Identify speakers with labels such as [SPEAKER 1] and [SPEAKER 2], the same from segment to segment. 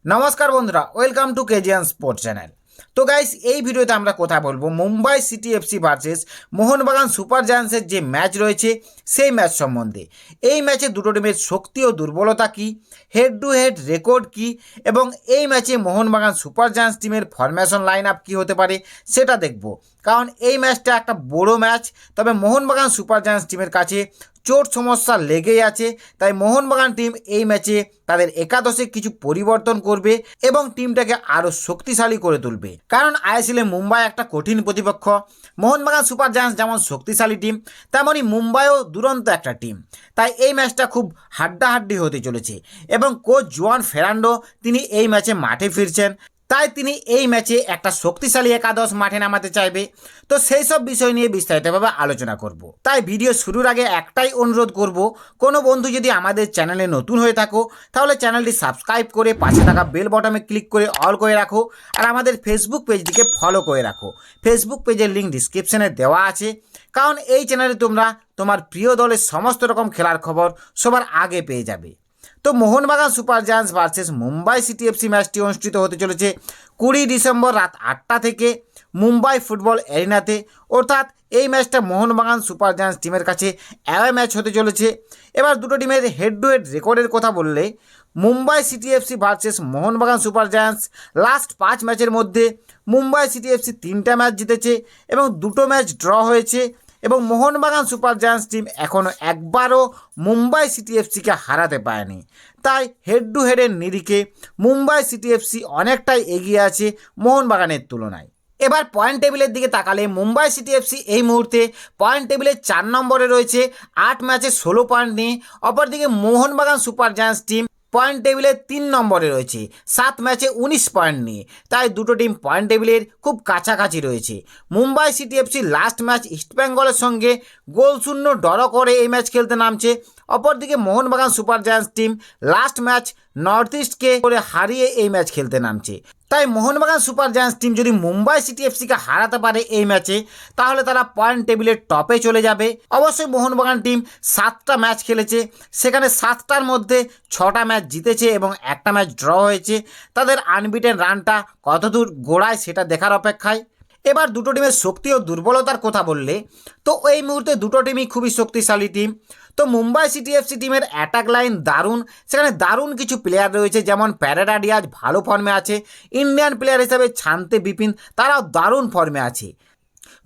[SPEAKER 1] নমস্কার বন্ধুরা, welcome to কেজিয়ান স্পোর্টস চ্যানেল। তো গাইস, এই ভিডিওতে আমরা কথা বলবো Mumbai city FC versus Mohun Bagan super জায়ান্টসের যে ম্যাচ রয়েছে সেই ম্যাচ সম্বন্ধে। এই ম্যাচে দুটো টিমের শক্তি ও দুর্বলতা কী, হেড টু হেড রেকর্ড কী, এবং এই ম্যাচে মোহনবাগান সুপার জায়ান্টস টিমের ফরমেশন লাইন আপ কী হতে পারে সেটা দেখব। কারণ এই ম্যাচটা একটা বড় ম্যাচ, তবে মোহনবাগান সুপার জায়ান্টস টিমের কাছে চোট সমস্যা লেগেই আছে। তাই মোহনবাগান টিম এই ম্যাচে তাদের একাদশে কিছু পরিবর্তন করবে এবং টিমটাকে আরও শক্তিশালী করে তুলবে। কারণ আইএসএলে মুম্বাই একটা কঠিন প্রতিপক্ষ। মোহনবাগান সুপার জায়ান্টস যেমন শক্তিশালী টিম, তেমনই মুম্বাইও দুরন্ত একটা টিম। তাই এই ম্যাচটা খুব হাড্ডাহাড্ডি হতে চলেছে এবং কোচ জুয়ান ফেরান্ডো তিনি এই ম্যাচে মাঠে ফিরছেন। তাই তিনি এই ম্যাচে একটা শক্তিশালী একাদশ মাঠে নামাতে চাইবে। তো সেই সব বিষয় নিয়ে বিস্তারিতভাবে আলোচনা করব। তাই ভিডিও শুরুর আগে একটাই অনুরোধ করব, কোনো বন্ধু যদি আমাদের চ্যানেলে নতুন হয়ে থাকো তাহলে চ্যানেলটি সাবস্ক্রাইব করে পাশে থাকা বেল বটনে ক্লিক করে অল করে রাখো। আর আমাদের ফেসবুক পেজটিকে ফলো করে রাখো। ফেসবুক পেজের লিঙ্ক ডিসক্রিপশনে দেওয়া আছে। কারণ এই চ্যানেলে তোমরা তোমার প্রিয় দলের সমস্ত রকম খেলার খবর সবার আগে পেয়ে যাবে। তো Mohun Bagan super giants versus Mumbai city FC ম্যাচটি অনুষ্ঠিত হতে চলেছে 20 ডিসেম্বর রাত 8টা থেকে মুম্বাই ফুটবল এরিনাতে। অর্থাৎ এই ম্যাচটা মোহনবাগান সুপার জায়ান্টস টিমের কাছে অ্যাওয়ে ম্যাচ হতে চলেছে। এবার দুটো টিমের হেড টু হেড রেকর্ডের কথা বললে Mumbai city FC versus Mohun Bagan super giants last 5 ম্যাচের মধ্যে মুম্বাই সিটি এফসি 3টা ম্যাচ জিতেছে এবং 2টো ম্যাচ ড্র হয়েছে। এবং মোহনবাগান সুপার জায়ান্টস টিম এখনও একবারও মুম্বাই সিটি এফসিকে হারাতে পারেনি। তাই হেড টু হেডের নিরিখে মুম্বাই সিটি এফসি অনেকটাই এগিয়ে আছে মোহনবাগানের তুলনায়। এবার পয়েন্ট টেবিলের দিকে তাকালে মুম্বাই সিটি এফসি এই মুহূর্তে পয়েন্ট টেবিলে 4 নম্বরে রয়েছে 8 ম্যাচে 16 পয়েন্ট নিয়ে। অপরদিকে Mohun Bagan super giants team point টেবিলে 3 নম্বরে রয়েছে 7 ম্যাচে 19 পয়েন্ট নিয়ে। তাই দুটো টিম পয়েন্ট টেবিলের খুব কাছাকাছি রয়েছে। Mumbai city FC last match ইস্টবেঙ্গলের সঙ্গে গোলশূন্য ড্র করে এই ম্যাচ খেলতে নামছে। অপরদিকে Mohun Bagan super giants team last match north ইস্টকে করে হারিয়ে এই ম্যাচ খেলতে নামছে। তাই মোহনবাগান সুপার জায়ান্টস টিম যদি মুম্বাই সিটি এফসিকে হারাতে পারে এই ম্যাচে, তাহলে তারা পয়েন্ট টেবিলের টপে চলে যাবে। অবশ্যই মোহনবাগান টিম 7টা ম্যাচ খেলেছে, সেখানে 7টার মধ্যে 6টা ম্যাচ জিতেছে এবং একটা ম্যাচ ড্র হয়েছে। তাদের আনবিটেন রানটা কতদূর গোড়ায় সেটা দেখার অপেক্ষায়। এবার দুটো টিমের শক্তি ও দুর্বলতার কথা বললে তো এই মুহূর্তে দুটো টিমই খুবই শক্তিশালী টিম। তো মুম্বাই সিটি এফসি টিমের অ্যাটাক লাইন দারুণ, সেখানে দারুণ কিছু প্লেয়ার রয়েছে, যেমন প্যারেডা ডিয়াজ ভালো ফর্মে আছে, ইন্ডিয়ান প্লেয়ার হিসাবে শান্তে বিপিন তারাও দারুণ ফর্মে আছে।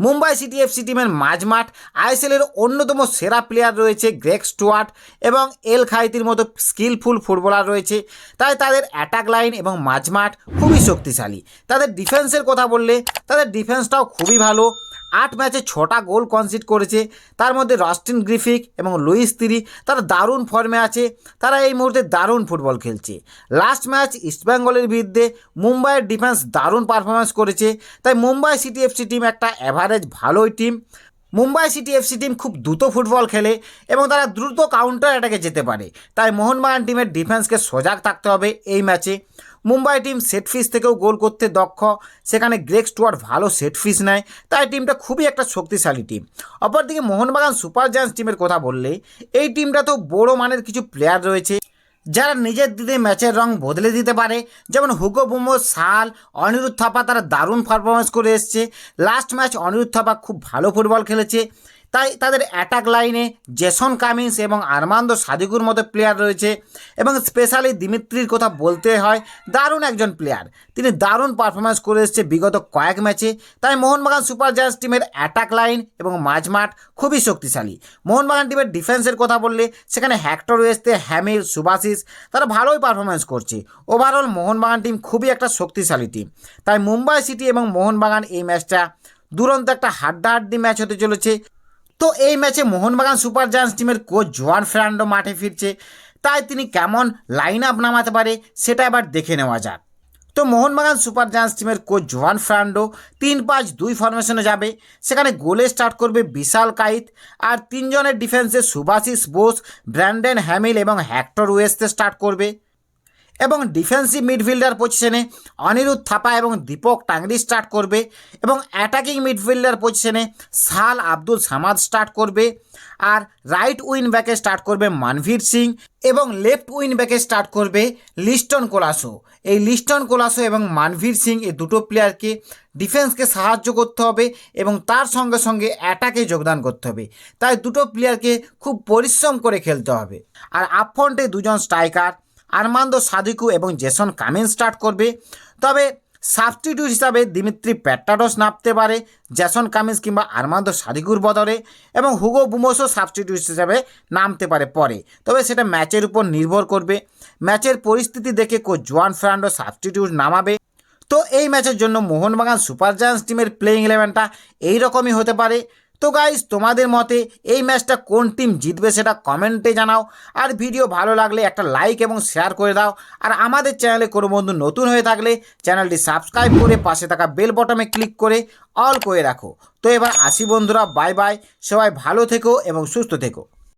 [SPEAKER 1] মুম্বাই সিটি এফসি টিমের মাঝমাঠ আইএসএলের অন্যতম সেরা প্লেয়ার রয়েছে গ্রেগ স্টুয়ার্ট এবং এল খাইতির মতো স্কিলফুল ফুটবলার রয়েছে। তাই তাদের অ্যাটাক লাইন এবং মাঝমাঠ খুবই শক্তিশালী। তাদের ডিফেন্সের কথা বললে তাদের ডিফেন্সটাও খুবই ভালো। 8 ম্যাচে 6টা গোল কনসিড করেছে, তার মধ্যে রস্টিন গ্রিফিক এবং লুইস তিরি তারা দারুণ ফর্মে আছে। তারা এই মুহূর্তে দারুণ ফুটবল খেলছে। লাস্ট ম্যাচ ইস্টবেঙ্গলের বিরুদ্ধে মুম্বাইয়ের ডিফেন্স দারুণ পারফরমেন্স করেছে। তাই মুম্বাই সিটি এফসি টিম একটা অ্যাভারেজ ভালোই team. Mumbai city FC team খুব দ্রুত ফুটবল খেলে এবং তারা দ্রুত কাউন্টার অ্যাটাকে যেতে পারে। তাই মোহনবাগান টিমের ডিফেন্সকে সজাগ থাকতে হবে এই ম্যাচে। মুম্বাই টিম সেট পিস থেকেও গোল করতে দক্ষ, সেখানে গ্রেগ স্টুয়ার্ট ভালো সেট পিস নেয়। তাই টিমটা খুবই একটা শক্তিশালী টিম। অপরদিকে মোহনবাগান সুপার জায়ান্টস টিমের কথা বললে এই টিমটাতেও বড় মানের কিছু প্লেয়ার রয়েছে যারা নিজের দিকে ম্যাচের রং বদলে দিতে পারে, যেমন হুগো বুমো, সাল, অনিরুদ্ধ থাপা তারা দারুণ পারফরমেন্স করে এসছে। লাস্ট ম্যাচ অনিরুদ্ধ থাপা খুব ভালো ফুটবল খেলেছে। তাই তাদের অ্যাটাক লাইনে জেসন কামিন্স এবং আর্মান্দো সাদিকুর মতো প্লেয়ার রয়েছে এবং স্পেশালি দিমিত্রির কথা বলতে হয়, দারুণ একজন প্লেয়ার, তিনি দারুণ পারফরমেন্স করে এসছে বিগত কয়েক ম্যাচে। তাই মোহনবাগান সুপার জায়ান্টস টিমের অ্যাটাক লাইন এবং মাঝমাঠ খুবই শক্তিশালী। মোহনবাগান টিমের ডিফেন্সের কথা বললে সেখানে হেক্টর ওয়েস্তে, হ্যামিল, সুভাশিস তারা ভালোই পারফরমেন্স করছে। ওভারঅল মোহনবাগান টিম খুবই একটা শক্তিশালী টিম। তাই মুম্বাই সিটি এবং মোহনবাগান এই ম্যাচটা দুরন্ত একটা হাড্ডাহাড্ডি ম্যাচ হতে চলেছে। তো এই ম্যাচে মোহনবাগান সুপার জায়ান্টস টিমের কোচ জুয়ান ফেরান্ডো মাঠে ফিরছে। তাই তিনি কেমন লাইন আপ নামাতে পারে সেটা এবার দেখে নেওয়া যাক। তো মোহনবাগান সুপার জায়ান্টস টিমের কোচ জুয়ান ফেরান্ডো 3-5-2 ফরমেশনে যাবে। সেখানে গোলে স্টার্ট করবে বিশাল কাইত, আর 3 জনের ডিফেন্সে সুভাশিস বোস, ব্র্যান্ডন হ্যামিল এবং হেক্টর ওয়েস্তে স্টার্ট করবে। এবং ডিফেন্সিভ মিডফিল্ডার পজিশনে অনিরুদ্ধ থাপা এবং দীপক টাংরি স্টার্ট করবে। এবং অ্যাটাকিং মিডফিল্ডার পজিশনে সাল আব্দুল সামাদ স্টার্ট করবে। আর রাইট উইং ব্যাকে স্টার্ট করবে মানভীর সিং এবং লেফট উইং ব্যাকে স্টার্ট করবে লিস্টন কোলাসো। এই লিস্টন কোলাসো এবং মানভীর সিং এই দুটো প্লেয়ারকে ডিফেন্সকে সাহায্য করতে হবে এবং তার সঙ্গে সঙ্গে অ্যাটাকে যোগদান করতে হবে। তাই দুটো প্লেয়ারকে খুব পরিশ্রম করে খেলতে হবে। আর আপফ্রন্টে দুজন স্ট্রাইকার আর্মান্দো সাদিকু এবং জেসন কামিন্স স্টার্ট করবে। তবে সাবস্টিটিউট হিসাবে দিমিত্রি পেট্রাডস নামতে পারে জেসন কামিন্স কিংবা আর্মান্দো সাদিকুর বদলে, এবং হুগো বুমোসও সাবস্টিটিউট হিসাবে নামতে পারে পরে। তবে সেটা ম্যাচের উপর নির্ভর করবে। ম্যাচের পরিস্থিতি দেখে কোচ জোয়ান ফেরান্ডো সাবস্টিটিউট নামাবে। তো এই ম্যাচের জন্য মোহনবাগান সুপার জায়ান্টস টিমের প্লেইং 11টা এইরকমই হতে পারে। তো গাইস, তোমাদের মতে এই ম্যাচটা কোন টিম জিতবে সেটা কমেন্টে জানাও। আর ভিডিও ভালো লাগলে একটা লাইক এবং শেয়ার করে দাও। আর আমাদের চ্যানেলে কোনো বন্ধু নতুন হয়ে থাকলে চ্যানেলটি সাবস্ক্রাইব করে পাশে থাকা বেল বটমে ক্লিক করে অল করে রাখো। তো এবার আসি বন্ধুরা, বাই বাই। সবাই ভালো থেকো এবং সুস্থ থেকো।